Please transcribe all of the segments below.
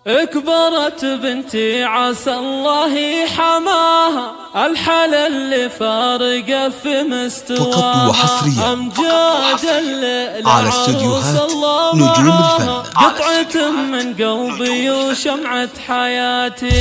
اكبرت بنتي عسى الله حماها، الحلا اللي فارقه في مستواها، فقط وحصريا امجاد الليل على استديوهات نجوم الفن، قطعة من قلبي وشمعة حياتي.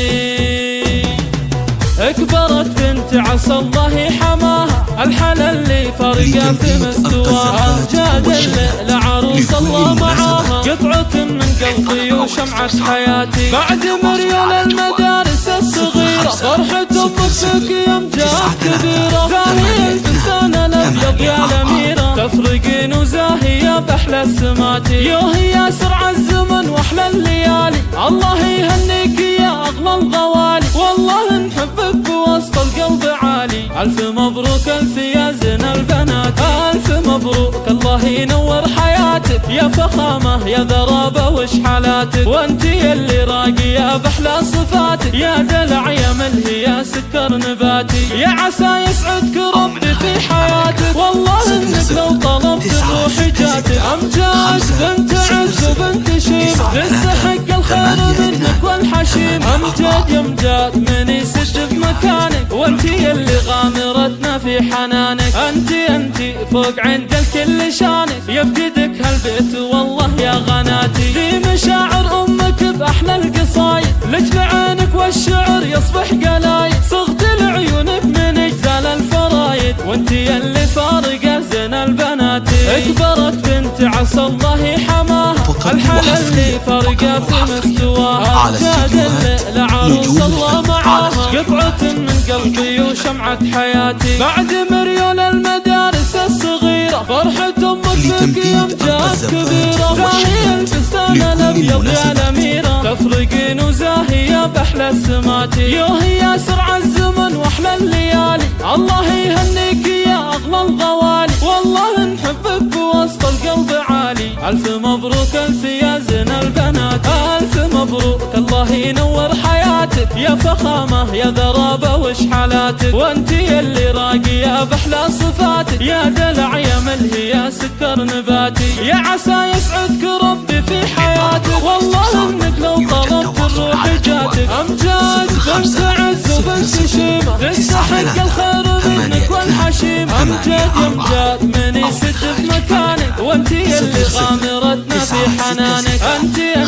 اكبرت بنت عسى الله حماها، الحلا اللي فارقه في مستواها، امجاد الليل عروس الله معاها، قطعة من قلبي وشمعة حياتي. بعد مريول المدارس الصغيرة، فرحة امك فيك يا امجاد كبيرة، زاهية الفستان الابيض يا الاميرة، تفرقين وزاهية باحلى السمات، يوهي يا سرع الزمن واحلى الليالي، الله يهنيك يا اغلى الغوالي، والله نحبك بوسط القلب عالي. الف مبروك الف يا زين البنات، الف مبروك الله ينور حياتك، يا فخامة يا ذرابة وش حالاتك، وانتي اللي راقية باحلى صفاتك، يا دلع يا ملهي يا سكر نباتي، يا عسى يسعدك ربي في حياتك، والله انك لو طلبت الروح جاتك. امجاد بنت عز وبنت شيمة، لسه حق الخير منك والحشيم، امجاد يا امجاد من يسد بمكانك، وانتي اللي غامرتنا في حنانك، انتي فوق عند الكل شانك، يفقدك هالبيت والله يا غناتي. في مشاعر امك باحلى القصايد، لجل عينك والشعر يصبح قلايد، صغت لعيونك من اجزال الفرايد، وانتي اللي فارقه زين البنات. اكبرت بنت عسى الله حماها، الحلا اللي فارقه في مستواها، امجاد الليل عروس الله معاها، قطعة من قلبي وشمعة حياتي. بعد مريول المدارس الصغيرة، فرحة امك فيك يا امجاد كبيرة، زاهية الفستان الابيض يا الاميرة، تفرقين وزاهية باحلى السمات، يوهي يا سرع الزمن واحلى الليالي، الله يهنيك يا اغلى الغوالي، والله نحبك بوسط القلب عالي. الف مبروك الف يا زين البنات، الف مبروك الله ينور حياتك، يا فخامة يا ذرابة وش حالاتك، وانتي اللي راقية باحلى صفاتك، يا دلع يا ملهي يا سكر نباتي، يا عسى يسعدك ربي في حياتك، والله انك لو طلبت الروح جاتك. امجاد بنت عز وبنت شيمة، لسه حق الخير منك والحشيم، امجاد يا امجاد من يسد بمكانك، وانتي اللي غامرتنا في حنانك، انتي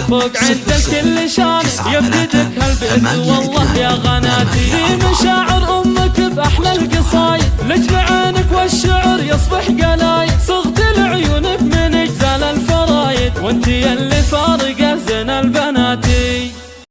فوق عند الكل شانك، يفقدك هالبيت والله يا غناتي. في مشاعر امك باحلى القصايد، لجل عينك والشعر يصبح قلايد، صغت لعيونك من اجزال الفرايد، وانتي اللي فارقه